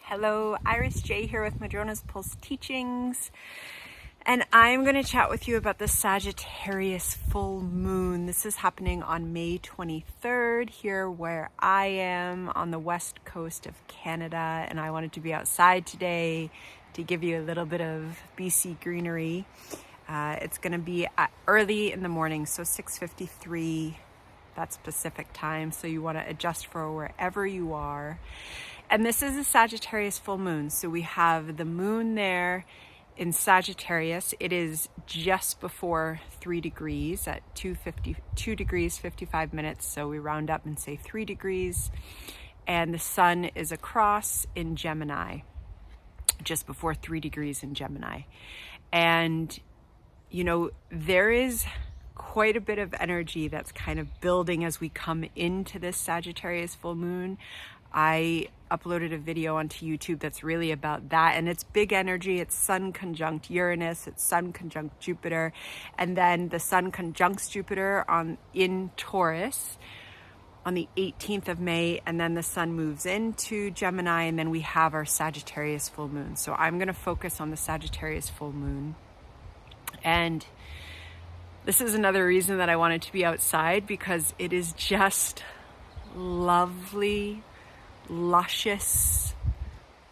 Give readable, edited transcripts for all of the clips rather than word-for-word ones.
Hello, Iris J here with Madrona's Pulse Teachings, and I'm going to chat with you about the Sagittarius Full Moon. This is happening on May 23rd here where I am on the west coast of Canada, and I wanted to be outside today to give you a little bit of BC greenery. It's going to be early in the morning, so 6:53, that's Pacific time, so you want to adjust for wherever you are. And this is a Sagittarius full moon. So we have the moon there in Sagittarius. It is just before 3 degrees at 2 degrees, 55 minutes. So we round up and say 3 degrees. And the sun is across in Gemini, just before 3 degrees in Gemini. And, you know, there is quite a bit of energy that's kind of building as we come into this Sagittarius full moon. I uploaded a video onto YouTube that's really about that, and it's big energy. It's Sun conjunct Uranus, it's Sun conjunct Jupiter, and then the Sun conjuncts Jupiter in Taurus on the 18th of May, and then the Sun moves into Gemini, and then we have our Sagittarius full moon. So I'm going to focus on the Sagittarius full moon, and this is another reason that I wanted to be outside, because it is just lovely, luscious,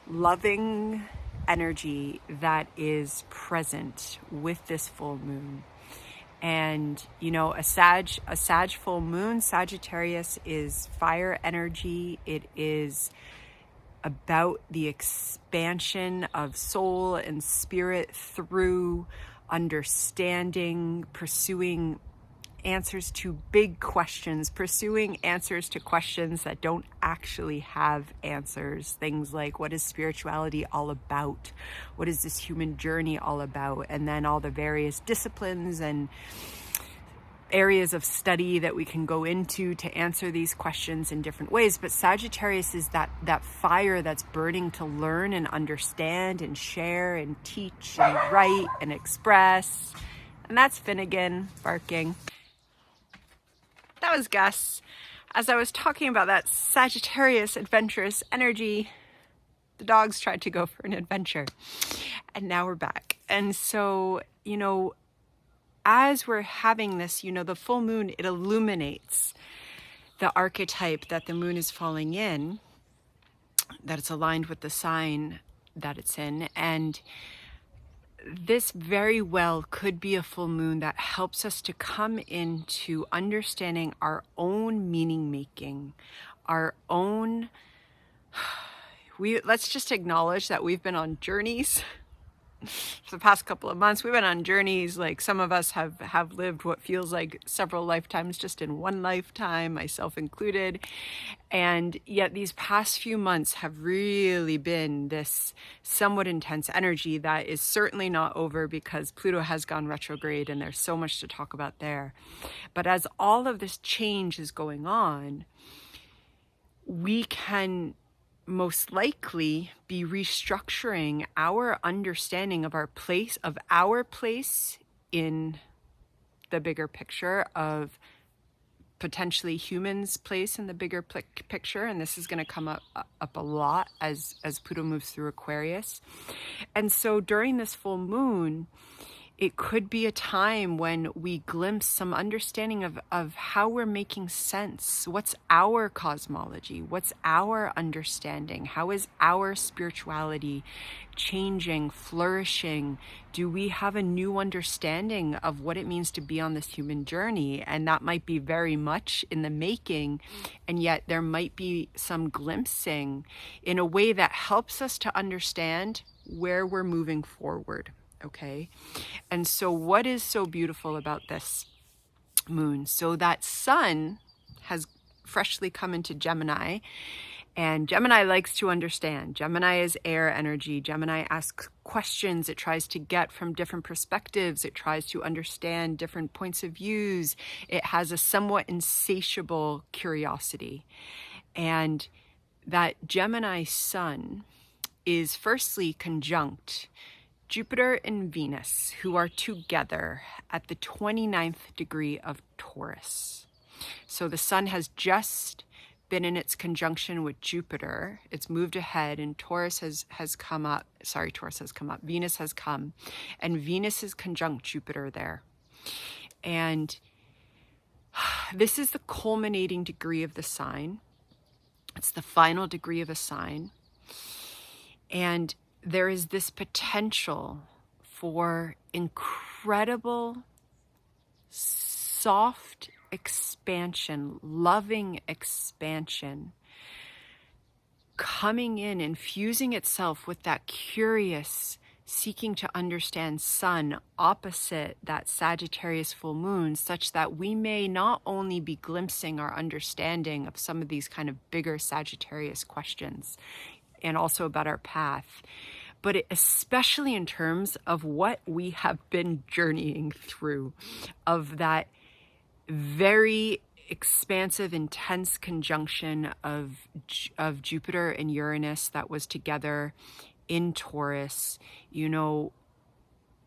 loving energy that is present with this full moon. And you know, a Sag full moon, Sagittarius, is fire energy. It is about the expansion of soul and spirit through understanding, pursuing answers to big questions, pursuing answers to questions that don't actually have answers. Things like, what is spirituality all about? What is this human journey all about? And then all the various disciplines and areas of study that we can go into to answer these questions in different ways. But Sagittarius is that fire that's burning to learn and understand and share and teach and write and express. And that's Finnegan barking. That was Gus. As I was talking about that Sagittarius adventurous energy, the dogs tried to go for an adventure. And now we're back. And so, you know, as we're having this, you know, the full moon, it illuminates the archetype that the moon is falling in, that it's aligned with the sign that it's in. And this very well could be a full moon that helps us to come into understanding our own meaning making, our own, let's just acknowledge that we've been on journeys for the past couple of months. We've been on journeys, like some of us have lived what feels like several lifetimes just in one lifetime, myself included. And yet these past few months have really been this somewhat intense energy that is certainly not over, because Pluto has gone retrograde and there's so much to talk about there. But as all of this change is going on, we can most likely be restructuring our understanding of our place in the bigger picture, of potentially humans' place in the bigger picture. And this is going to come up a lot as Pluto moves through Aquarius. And so during this full moon, it could be a time when we glimpse some understanding of how we're making sense. What's our cosmology? What's our understanding? How is our spirituality changing, flourishing? Do we have a new understanding of what it means to be on this human journey? And that might be very much in the making, and yet there might be some glimpsing in a way that helps us to understand where we're moving forward. Okay. And so what is so beautiful about this moon? So that sun has freshly come into Gemini, and Gemini likes to understand. Gemini is air energy. Gemini asks questions. It tries to get from different perspectives. It tries to understand different points of views. It has a somewhat insatiable curiosity. And that Gemini sun is firstly conjunct Jupiter and Venus, who are together at the 29th degree of Taurus. So the sun has just been in its conjunction with Jupiter. It's moved ahead, and Taurus has come up. Sorry, Taurus has come up. Venus has come, and Venus is conjunct Jupiter there. And this is the culminating degree of the sign. It's the final degree of a sign. And there is this potential for incredible, soft expansion, loving expansion, coming in, infusing itself with that curious, seeking to understand sun opposite that Sagittarius full moon, such that we may not only be glimpsing our understanding of some of these kind of bigger Sagittarius questions and also about our path, but especially in terms of what we have been journeying through, of that very expansive, intense conjunction of Jupiter and Uranus that was together in Taurus. You know,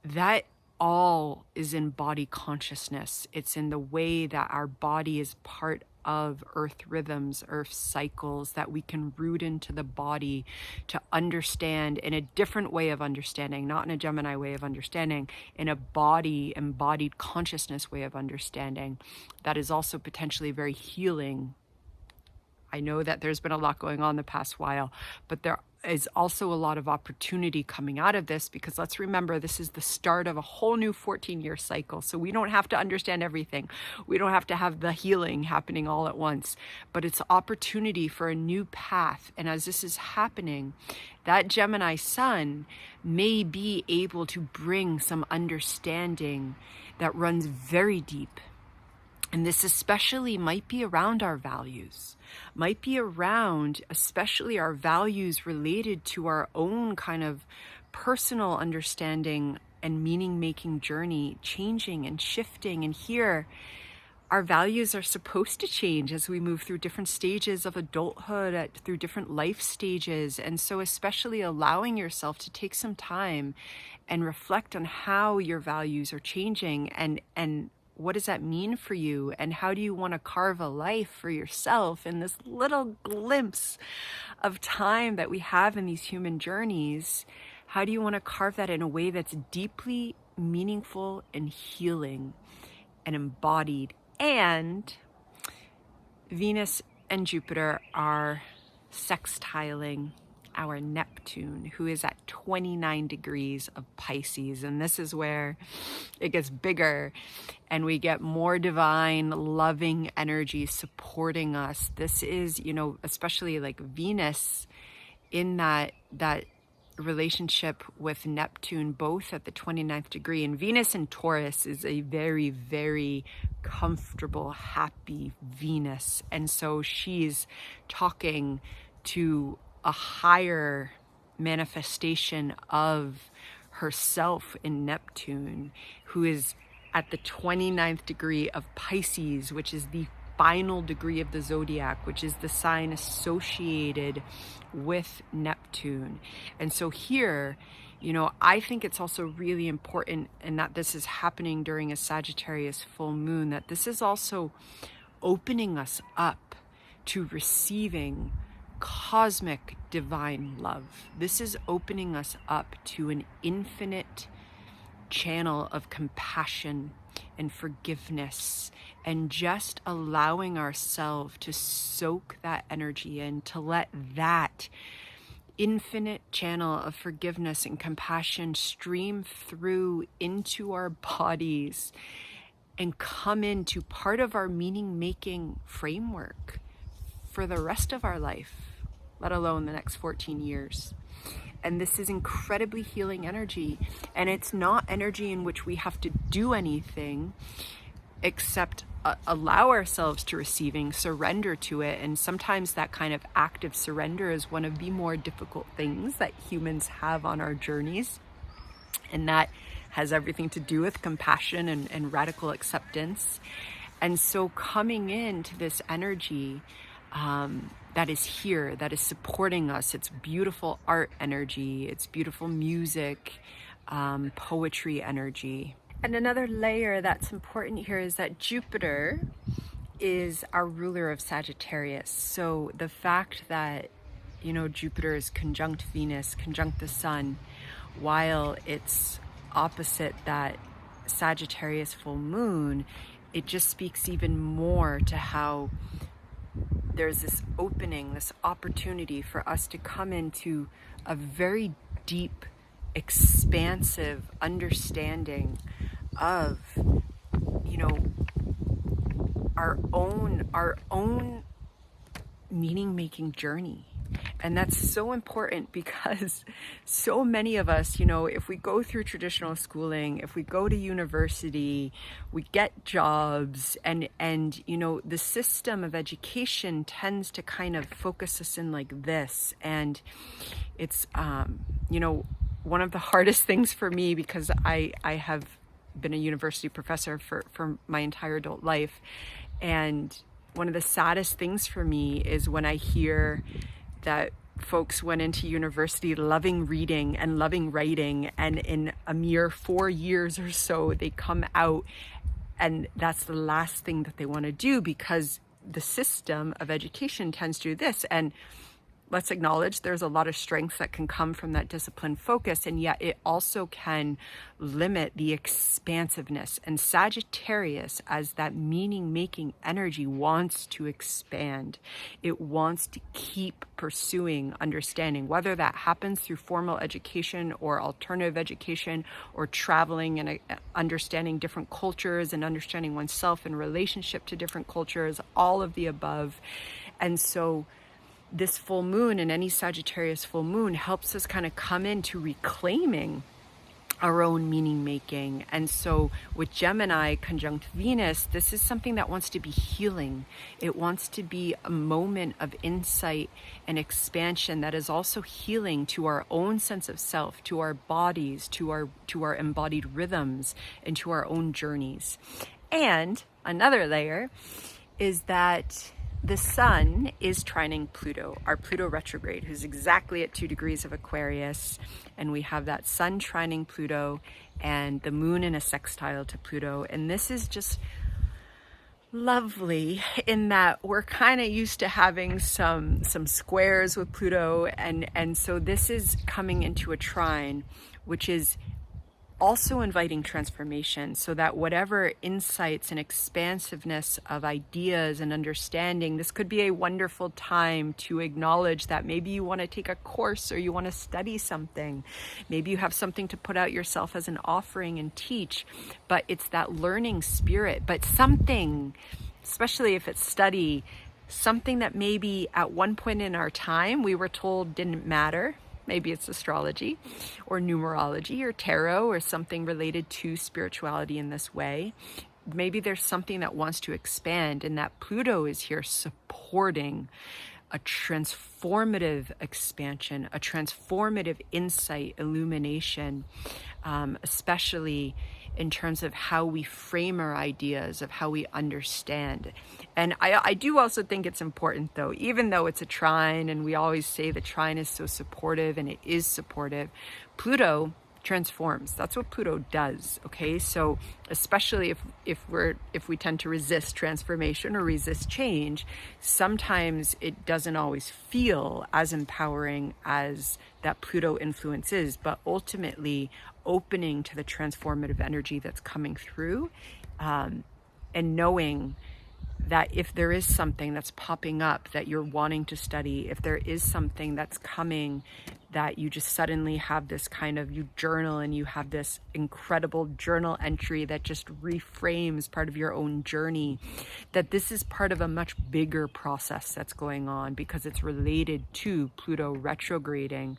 that all is in body consciousness. It's in the way that our body is part of earth rhythms, earth cycles, that we can root into the body to understand in a different way of understanding, not in a Gemini way of understanding, in a body embodied consciousness way of understanding that is also potentially very healing. I know that there's been a lot going on the past while, but there is also a lot of opportunity coming out of this, because let's remember, this is the start of a whole new 14-year cycle. So we don't have to understand everything. We don't have to have the healing happening all at once, but it's opportunity for a new path. And as this is happening, that Gemini sun may be able to bring some understanding that runs very deep. And this especially might be around our values, might be around especially our values related to our own kind of personal understanding and meaning-making journey, changing and shifting. And here, our values are supposed to change as we move through different stages of adulthood, through different life stages. And so especially allowing yourself to take some time and reflect on how your values are changing, and what does that mean for you? And how do you want to carve a life for yourself in this little glimpse of time that we have in these human journeys? How do you want to carve that in a way that's deeply meaningful and healing and embodied? And Venus and Jupiter are sextiling our Neptune, who is at 29 degrees of Pisces. And this is where it gets bigger and we get more divine, loving energy supporting us. This is, you know, especially like Venus in that relationship with Neptune, both at the 29th degree. And Venus in Taurus is a very, very comfortable, happy Venus. And so she's talking to a higher manifestation of herself in Neptune, who is at the 29th degree of Pisces, which is the final degree of the zodiac, which is the sign associated with Neptune. And so here, you know, I think it's also really important, and that this is happening during a Sagittarius full moon, that this is also opening us up to receiving cosmic divine love. This is opening us up to an infinite channel of compassion and forgiveness, and just allowing ourselves to soak that energy in, to let that infinite channel of forgiveness and compassion stream through into our bodies and come into part of our meaning-making framework for the rest of our life, let alone the next 14 years. And this is incredibly healing energy. And it's not energy in which we have to do anything except allow ourselves to receiving, surrender to it. And sometimes that kind of active surrender is one of the more difficult things that humans have on our journeys. And that has everything to do with compassion and radical acceptance. And so coming into this energy that is here, that is supporting us, it's beautiful art energy, it's beautiful music, poetry energy. And another layer that's important here is that Jupiter is our ruler of Sagittarius. So the fact that, you know, Jupiter is conjunct Venus, conjunct the Sun, while it's opposite that Sagittarius full moon, it just speaks even more to how there's this opening, this opportunity for us to come into a very deep, expansive understanding of, you know, our own meaning-making journey. And that's so important because so many of us, you know, if we go through traditional schooling, if we go to university, we get jobs, and you know, the system of education tends to kind of focus us in like this. And it's, you know, one of the hardest things for me, because I have been a university professor for my entire adult life. And one of the saddest things for me is when I hear that folks went into university loving reading and loving writing, and in a mere 4 years or so, they come out and that's the last thing that they want to do, because the system of education tends to do this. And let's acknowledge there's a lot of strengths that can come from that discipline focus, and yet it also can limit the expansiveness. And Sagittarius, as that meaning-making energy, wants to expand. It wants to keep pursuing understanding, whether that happens through formal education or alternative education, or traveling and understanding different cultures and understanding oneself in relationship to different cultures, all of the above. And so this full moon, and any Sagittarius full moon, helps us kind of come into reclaiming our own meaning making. And so with Gemini conjunct Venus, this is something that wants to be healing. It wants to be a moment of insight and expansion that is also healing to our own sense of self, to our bodies, to our embodied rhythms, and to our own journeys. And another layer is that the Sun is trining Pluto, our Pluto retrograde, who's exactly at 2 degrees of Aquarius. And we have that Sun trining Pluto and the Moon in a sextile to Pluto. And this is just lovely in that we're kind of used to having some squares with Pluto. And so this is coming into a trine, which is also inviting transformation, so that whatever insights and expansiveness of ideas and understanding, this could be a wonderful time to acknowledge that maybe you want to take a course or you want to study something. Maybe you have something to put out yourself as an offering and teach, but it's that learning spirit, but something, especially if it's study, something that maybe at one point in our time we were told didn't matter. Maybe it's astrology or numerology or tarot or something related to spirituality in this way. Maybe there's something that wants to expand, and that Pluto is here supporting a transformative expansion, a transformative insight, illumination, especially in terms of how we frame our ideas, of how we understand. And I do also think it's important, though, even though it's a trine, and we always say the trine is so supportive, and it is supportive, Pluto transforms. That's what Pluto does. Okay, so especially if we tend to resist transformation or resist change, sometimes it doesn't always feel as empowering as that Pluto influence is, but ultimately opening to the transformative energy that's coming through, and knowing that if there is something that's popping up that you're wanting to study, if there is something that's coming that you just suddenly have this kind of, you journal and you have this incredible journal entry that just reframes part of your own journey, that this is part of a much bigger process that's going on, because it's related to Pluto retrograding,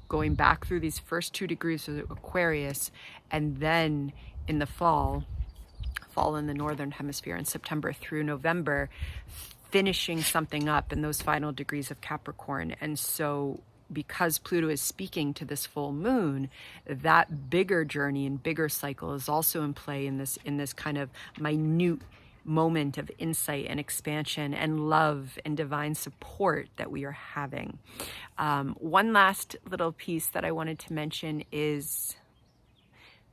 going back through these first 2 degrees of Aquarius, and then in the fall in the northern hemisphere in September through November, finishing something up in those final degrees of Capricorn. And so because Pluto is speaking to this full moon, that bigger journey and bigger cycle is also in play in this kind of minute moment of insight and expansion and love and divine support that we are having. One last little piece that I wanted to mention is,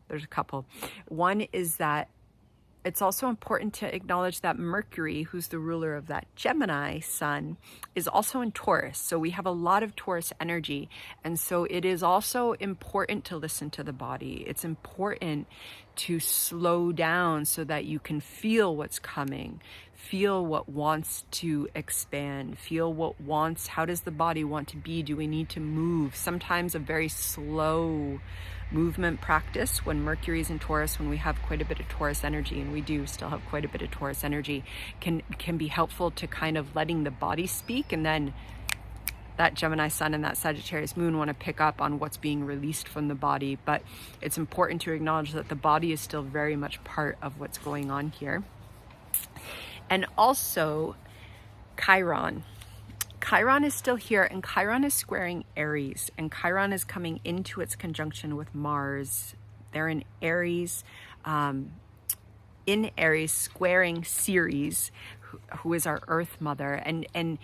there's a couple. One is that it's also important to acknowledge that Mercury, who's the ruler of that Gemini sun, is also in Taurus. So we have a lot of Taurus energy. And so it is also important to listen to the body. It's important to slow down so that you can feel what's coming, feel what wants to expand, feel what wants, how does the body want to be? Do we need to move? Sometimes a very slow movement practice when Mercury is in Taurus, when we have quite a bit of Taurus energy, and we do still have quite a bit of Taurus energy, can be helpful to kind of letting the body speak, and then that Gemini sun and that Sagittarius moon want to pick up on what's being released from the body. But it's important to acknowledge that the body is still very much part of what's going on here. And also Chiron. Chiron is still here, and Chiron is squaring Aries, and Chiron is coming into its conjunction with Mars. They're in Aries, squaring Ceres, who is our Earth Mother. And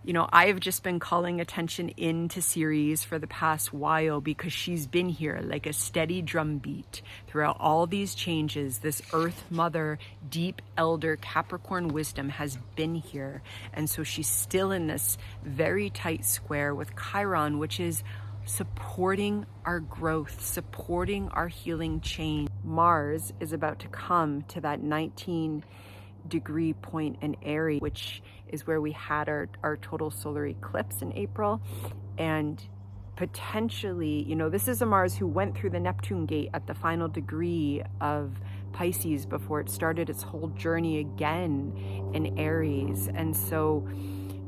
you know, I've just been calling attention into Ceres for the past while because she's been here like a steady drumbeat throughout all these changes. This Earth Mother, deep elder Capricorn wisdom has been here. And so she's still in this very tight square with Chiron, which is supporting our growth, supporting our healing change. Mars is about to come to that 19-degree point in Aries, which is where we had our total solar eclipse in April. And potentially, you know, this is a Mars who went through the Neptune gate at the final degree of Pisces before it started its whole journey again in Aries. And so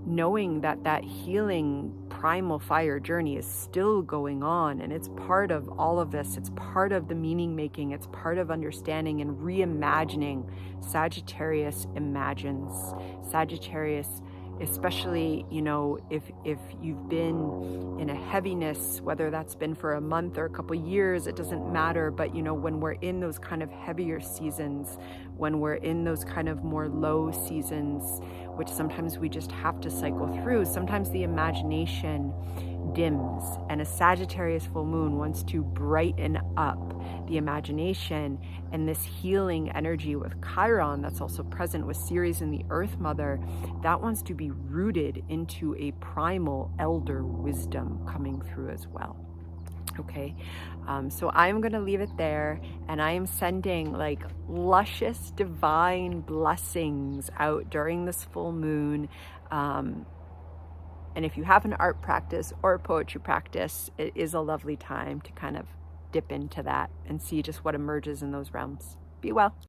knowing that that healing primal fire journey is still going on, and it's part of all of this, it's part of the meaning making, it's part of understanding and reimagining. Sagittarius imagines. Sagittarius, especially, you know, if you've been in a heaviness, whether that's been for a month or a couple years, it doesn't matter. But you know, when we're in those kind of heavier seasons, when we're in those kind of more low seasons, which sometimes we just have to cycle through, sometimes the imagination dims, and a Sagittarius full moon wants to brighten up the imagination. And this healing energy with Chiron that's also present with Ceres and the Earth Mother, that wants to be rooted into a primal elder wisdom coming through as well. Okay, so I'm going to leave it there, and I am sending like luscious divine blessings out during this full moon. And if you have an art practice or a poetry practice, it is a lovely time to kind of dip into that and see just what emerges in those realms. Be well.